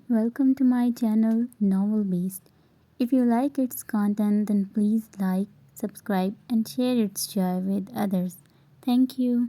Welcome to my channel Novel Beast. If you like its content, then please like, subscribe, and share its joy with others. Thank you.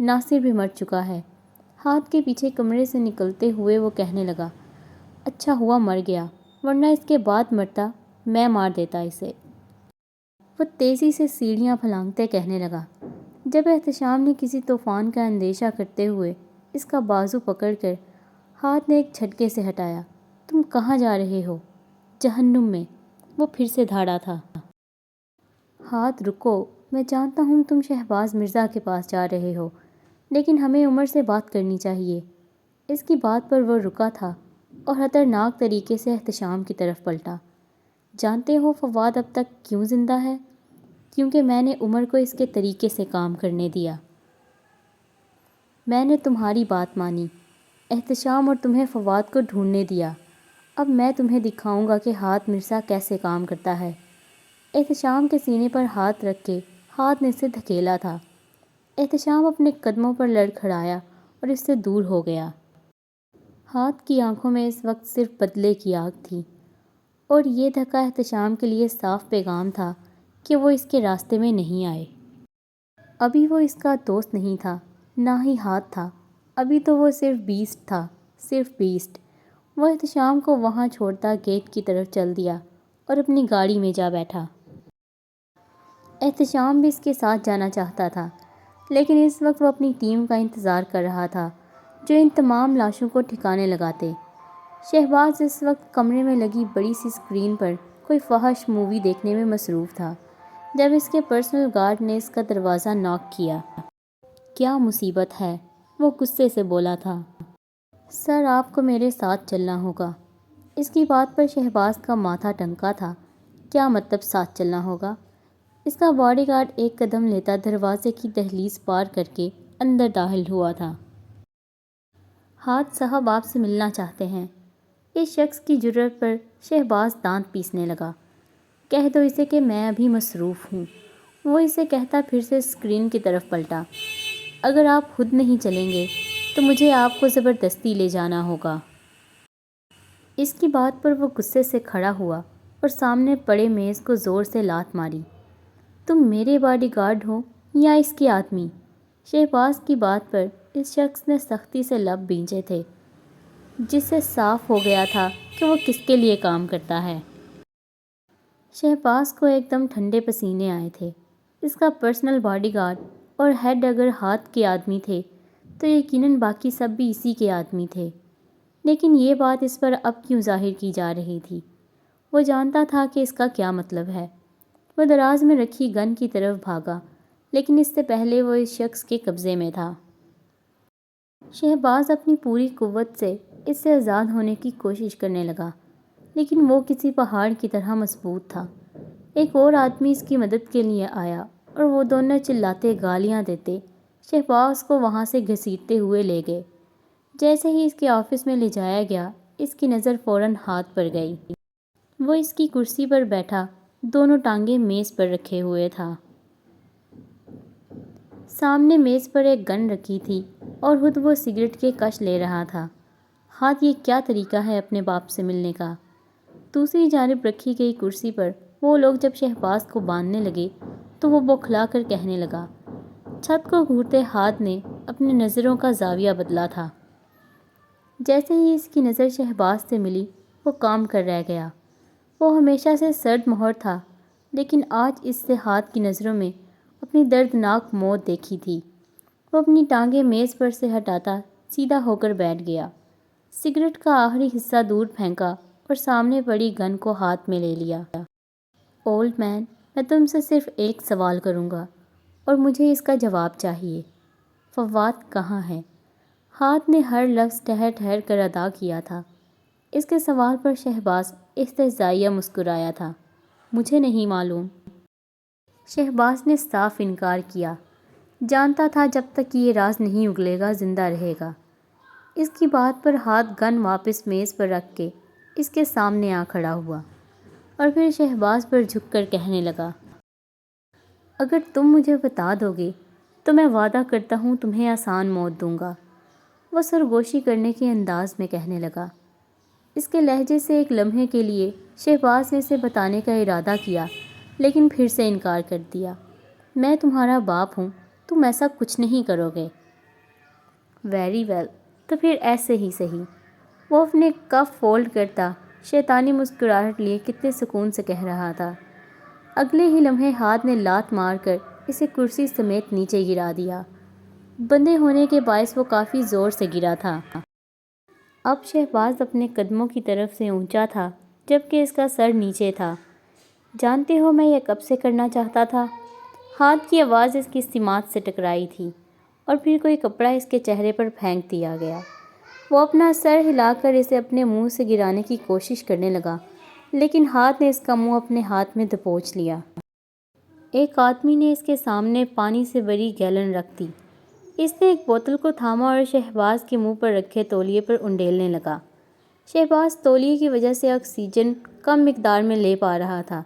ناصر بھی مر چکا ہے۔ ہاتھ کے پیچھے کمرے سے نکلتے ہوئے وہ کہنے لگا، اچھا ہوا مر گیا، ورنہ اس کے بعد مرتا میں مار دیتا اسے۔ وہ تیزی سے سیڑھیاں پھلانگتے کہنے لگا۔ جب احتشام نے کسی طوفان کا اندیشہ کرتے ہوئے اس کا بازو پکڑ کر ہاتھ نے ایک جھٹکے سے ہٹایا، تم کہاں جا رہے ہو؟ جہنم میں، وہ پھر سے دھاڑا تھا۔ ہاتھ رکو، میں جانتا ہوں تم شہباز مرزا کے پاس جا رہے ہو، لیکن ہمیں عمر سے بات کرنی چاہیے۔ اس کی بات پر وہ رکا تھا اور خطرناک طریقے سے احتشام کی طرف پلٹا۔ جانتے ہو فواد اب تک کیوں زندہ ہے؟ کیونکہ میں نے عمر کو اس کے طریقے سے کام کرنے دیا۔ میں نے تمہاری بات مانی، احتشام اور تمہیں فواد کو ڈھونڈنے دیا۔ اب میں تمہیں دکھاؤں گا کہ ہاتھ مرزا کیسے کام کرتا ہے۔ احتشام کے سینے پر ہاتھ رکھ کے ہاتھ نے اسے دھکیلا تھا۔ احتشام اپنے قدموں پر لڑکھڑایا اور اس سے دور ہو گیا۔ ہاتھ کی آنکھوں میں اس وقت صرف بدلے کی آگ تھی، اور یہ دھکا احتشام کے لیے صاف پیغام تھا کہ وہ اس کے راستے میں نہیں آئے۔ ابھی وہ اس کا دوست نہیں تھا، نہ ہی ہاتھ تھا، ابھی تو وہ صرف بیسٹ تھا، صرف بیسٹ۔ وہ احتشام کو وہاں چھوڑتا گیٹ کی طرف چل دیا اور اپنی گاڑی میں جا بیٹھا۔ احتشام بھی اس کے ساتھ جانا چاہتا تھا، لیکن اس وقت وہ اپنی ٹیم کا انتظار کر رہا تھا جو ان تمام لاشوں کو ٹھکانے لگاتے۔ شہباز اس وقت کمرے میں لگی بڑی سی اسکرین پر کوئی فحش مووی دیکھنے میں مصروف تھا جب اس کے پرسنل گارڈ نے اس کا دروازہ ناک کیا۔ کیا مصیبت ہے؟ وہ غصے سے بولا تھا۔ سر، آپ کو میرے ساتھ چلنا ہوگا۔ اس کی بات پر شہباز کا ماتھا ٹنکا تھا۔ کیا مطلب ساتھ چلنا ہوگا؟ اس کا باڈی گارڈ ایک قدم لیتا دروازے کی دہلیز پار کر کے اندر داخل ہوا تھا۔ ہاتھ صاحب آپ سے ملنا چاہتے ہیں۔ اس شخص کی جرأت پر شہباز دانت پیسنے لگا۔ کہہ دو اسے کہ میں ابھی مصروف ہوں۔ وہ اسے کہتا پھر سے اسکرین کی طرف پلٹا۔ اگر آپ خود نہیں چلیں گے تو مجھے آپ کو زبردستی لے جانا ہوگا۔ اس کی بات پر وہ غصے سے کھڑا ہوا اور سامنے پڑے میز کو زور سے لات ماری۔ تم میرے باڈی گارڈ ہو یا اس کے آدمی؟ شہباز کی بات پر اس شخص نے سختی سے لب بھینچے تھے، جس سے صاف ہو گیا تھا کہ وہ کس کے لیے کام کرتا ہے۔ شہباز کو ایک دم ٹھنڈے پسینے آئے تھے۔ اس کا پرسنل باڈی گارڈ اور ہیڈ اگر ہاتھ کے آدمی تھے تو یقیناً باقی سب بھی اسی کے آدمی تھے، لیکن یہ بات اس پر اب کیوں ظاہر کی جا رہی تھی؟ وہ جانتا تھا کہ اس کا کیا مطلب ہے۔ وہ دراز میں رکھی گن کی طرف بھاگا، لیکن اس سے پہلے وہ اس شخص کے قبضے میں تھا۔ شہباز اپنی پوری قوت سے اس سے آزاد ہونے کی کوشش کرنے لگا، لیکن وہ کسی پہاڑ کی طرح مضبوط تھا۔ ایک اور آدمی اس کی مدد کے لیے آیا اور وہ دونوں چلاتے گالیاں دیتے شہباز کو وہاں سے گھسیٹتے ہوئے لے گئے۔ جیسے ہی اس کے آفس میں لے جایا گیا، اس کی نظر فوراً ہاتھ پر گئی۔ وہ اس کی کرسی پر بیٹھا دونوں ٹانگیں میز پر رکھے ہوئے تھا۔ سامنے میز پر ایک گن رکھی تھی اور خود وہ سگریٹ کے کش لے رہا تھا۔ ہاتھ، یہ کیا طریقہ ہے اپنے باپ سے ملنے کا؟ دوسری جانب رکھی گئی کرسی پر وہ لوگ جب شہباز کو باندھنے لگے تو وہ بوکھلا کر کہنے لگا۔ چھت کو گھورتے ہاتھ نے اپنی نظروں کا زاویہ بدلا تھا۔ جیسے ہی اس کی نظر شہباز سے ملی، وہ کام کر رہ گیا۔ وہ ہمیشہ سے سرد مہر تھا، لیکن آج اس سے ہاتھ کی نظروں میں اپنی دردناک موت دیکھی تھی۔ وہ اپنی ٹانگیں میز پر سے ہٹاتا سیدھا ہو کر بیٹھ گیا، سگریٹ کا آخری حصہ دور پھینکا اور سامنے پڑی گن کو ہاتھ میں لے لیا۔ اولڈ مین، میں تم سے صرف ایک سوال کروں گا اور مجھے اس کا جواب چاہیے۔ فواد کہاں ہے؟ ہاتھ نے ہر لفظ ٹھہر ٹھہر کر ادا کیا تھا۔ اس کے سوال پر شہباز استہزائیہ مسکرایا تھا۔ مجھے نہیں معلوم۔ شہباز نے صاف انکار کیا۔ جانتا تھا جب تک یہ راز نہیں اگلے گا زندہ رہے گا۔ اس کی بات پر ہاتھ گن واپس میز پر رکھ کے اس کے سامنے آ کھڑا ہوا اور پھر شہباز پر جھک کر کہنے لگا، اگر تم مجھے بتا دو گے تو میں وعدہ کرتا ہوں تمہیں آسان موت دوں گا۔ وہ سرگوشی کرنے کے انداز میں کہنے لگا۔ اس کے لہجے سے ایک لمحے کے لیے شہباز نے اسے بتانے کا ارادہ کیا، لیکن پھر سے انکار کر دیا۔ میں تمہارا باپ ہوں، تم ایسا کچھ نہیں کرو گے۔ ویری ویل، تو پھر ایسے ہی صحیح۔ وہ اپنے کف فولڈ کرتا شیطانی مسکراہٹ لیے کتنے سکون سے کہہ رہا تھا۔ اگلے ہی لمحے ہاتھ نے لات مار کر اسے کرسی سمیت نیچے گرا دیا۔ بندے ہونے کے باعث وہ کافی زور سے گرا تھا۔ اب شہباز اپنے قدموں کی طرف سے اونچا تھا جبکہ اس کا سر نیچے تھا۔ جانتے ہو میں یہ کب سے کرنا چاہتا تھا؟ ہاتھ کی آواز اس کی سماعت سے ٹکرائی تھی اور پھر کوئی کپڑا اس کے چہرے پر پھینک دیا گیا۔ وہ اپنا سر ہلا کر اسے اپنے منہ سے گرانے کی کوشش کرنے لگا لیکن ہاتھ نے اس کا منہ اپنے ہاتھ میں دبوچ لیا۔ ایک آدمی نے اس کے سامنے پانی سے بھری گیلن رکھ دی۔ اس نے ایک بوتل کو تھاما اور شہباز کے منہ پر رکھے تولیے پر انڈیلنے لگا۔ شہباز تولیے کی وجہ سے آکسیجن کم مقدار میں لے پا رہا تھا۔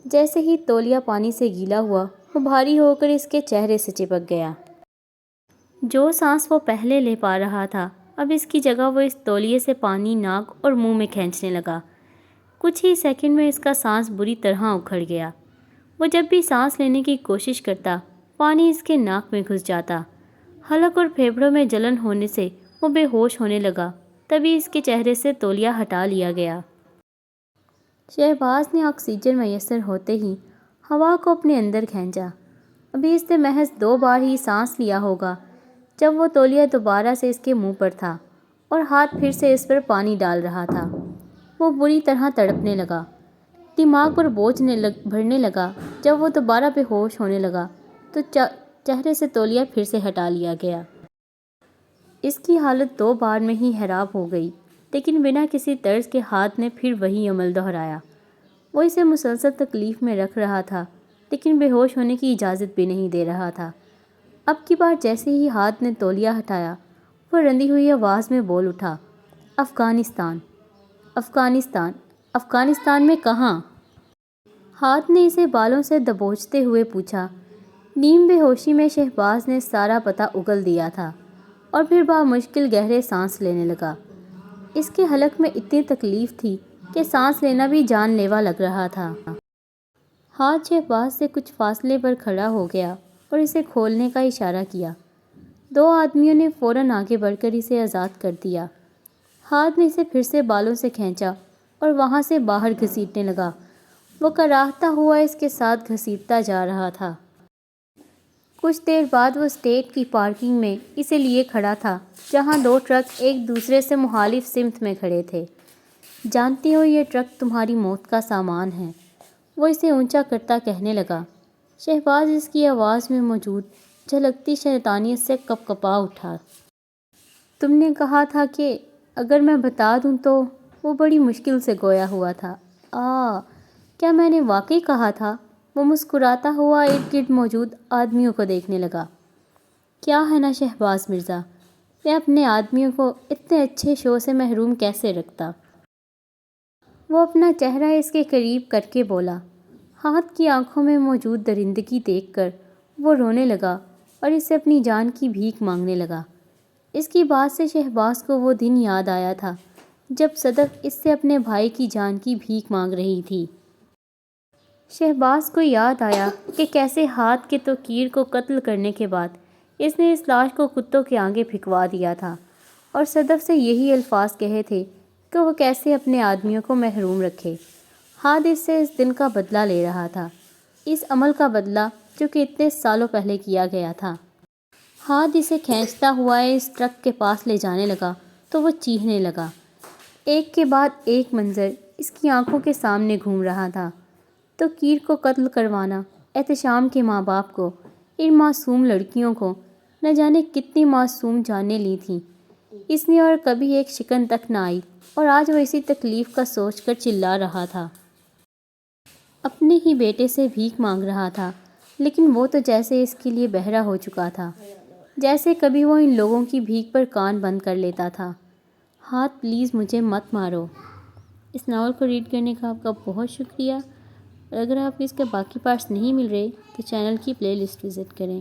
جیسے ہی تولیہ پانی سے گیلا ہوا وہ بھاری ہو کر اس کے چہرے سے چپک گیا۔ جو سانس وہ پہلے لے پا رہا تھا اب اس کی جگہ وہ اس تولیے سے پانی ناک اور منہ میں کھینچنے لگا۔ کچھ ہی سیکنڈ میں اس کا سانس بری طرح اکھڑ گیا۔ وہ جب بھی سانس لینے کی کوشش کرتا پانی اس کے ناک میں گھس جاتا۔ حلق اور پھیپھڑوں میں جلن ہونے سے وہ بے ہوش ہونے لگا۔ تبھی اس کے چہرے سے تولیہ ہٹا لیا گیا۔ شہباز نے آکسیجن میسر ہوتے ہی ہوا کو اپنے اندر کھینچا۔ ابھی اس نے محض 2 بار ہی سانس لیا ہوگا جب وہ تولیہ دوبارہ سے اس کے منہ پر تھا اور ہاتھ پھر سے اس پر پانی ڈال رہا تھا۔ وہ بری طرح تڑپنے لگا۔ دماغ پر بوجھ بھرنے لگا۔ جب وہ دوبارہ بے ہوش ہونے لگا تو چہرے سے تولیہ پھر سے ہٹا لیا گیا۔ اس کی حالت 2 بار میں ہی خراب ہو گئی لیکن بنا کسی طرز کے ہاتھ نے پھر وہی عمل دہرایا۔ وہ اسے مسلسل تکلیف میں رکھ رہا تھا لیکن بے ہوش ہونے کی اجازت بھی نہیں دے رہا تھا۔ اب کی بار جیسے ہی ہاتھ نے تولیہ ہٹایا وہ رندی ہوئی آواز میں بول اٹھا، افغانستان، افغانستان، افغانستان میں کہاں؟ ہاتھ نے اسے بالوں سے دبوچتے ہوئے پوچھا۔ نیم بے ہوشی میں شہباز نے سارا پتہ اگل دیا تھا اور پھر بامشکل گہرے سانس لینے لگا۔ اس کے حلق میں اتنی تکلیف تھی کہ سانس لینا بھی جان لیوا لگ رہا تھا۔ ہاتھ شہباز سے کچھ فاصلے پر کھڑا ہو گیا اور اسے کھولنے کا اشارہ کیا۔ 2 آدمیوں نے فوراً آگے بڑھ کر اسے آزاد کر دیا۔ ہاتھ نے اسے پھر سے بالوں سے کھینچا اور وہاں سے باہر گھسیٹنے لگا۔ وہ کراہتا ہوا اس کے ساتھ گھسیٹتا جا رہا تھا۔ کچھ دیر بعد وہ اسٹیٹ کی پارکنگ میں اسے لیے کھڑا تھا جہاں 2 ٹرک ایک دوسرے سے مخالف سمت میں کھڑے تھے۔ جانتے ہو یہ ٹرک تمہاری موت کا سامان ہے، وہ اسے اونچا کرتا کہنے لگا۔ شہباز اس کی آواز میں موجود جھلکتی شیطانیت سے کپ کپا اٹھا۔ تم نے کہا تھا کہ اگر میں بتا دوں تو؟ وہ بڑی مشکل سے گویا ہوا تھا۔ کیا میں نے واقعی کہا تھا؟ وہ مسکراتا ہوا ارد گرد موجود آدمیوں کو دیکھنے لگا۔ کیا ہے نا شہباز مرزا، میں اپنے آدمیوں کو اتنے اچھے شو سے محروم کیسے رکھتا؟ وہ اپنا چہرہ اس کے قریب کر کے بولا۔ ہاتھ کی آنکھوں میں موجود درندگی دیکھ کر وہ رونے لگا اور اس سے اپنی جان کی بھیک مانگنے لگا۔ اس کی بات سے شہباز کو وہ دن یاد آیا تھا جب صدف اس سے اپنے بھائی کی جان کی بھیک مانگ رہی تھی۔ شہباز کو یاد آیا کہ کیسے ہاتھ کے توقیر کو قتل کرنے کے بعد اس نے اس لاش کو کتوں کے آگے پھینکوا دیا تھا اور صدف سے یہی الفاظ کہے تھے کہ وہ کیسے اپنے آدمیوں کو محروم رکھے۔ ہاتھ اس سے اس دن کا بدلہ لے رہا تھا، اس عمل کا بدلہ جو کہ اتنے سالوں پہلے کیا گیا تھا۔ ہاتھ اسے کھینچتا ہوا اس ٹرک کے پاس لے جانے لگا تو وہ چیخنے لگا۔ ایک کے بعد ایک منظر اس کی آنکھوں کے سامنے گھوم رہا تھا۔ توقیر کو قتل کروانا، احتشام کے ماں باپ کو، ان معصوم لڑکیوں کو، نہ جانے کتنی معصوم جانیں لی تھیں اس نے اور کبھی ایک شکن تک نہ آئی، اور آج وہ اسی تکلیف کا سوچ کر چلا رہا تھا۔ اپنے ہی بیٹے سے بھیک مانگ رہا تھا لیکن وہ تو جیسے اس کے لیے بہرا ہو چکا تھا، جیسے کبھی وہ ان لوگوں کی بھیک پر کان بند کر لیتا تھا۔ ہاتھ پلیز مجھے مت مارو۔ اس ناول کو ریڈ کرنے کا آپ کا بہت شکریہ، اور اگر آپ کو اس کے باقی پارٹس نہیں مل رہے تو چینل کی پلے لسٹ وزٹ کریں۔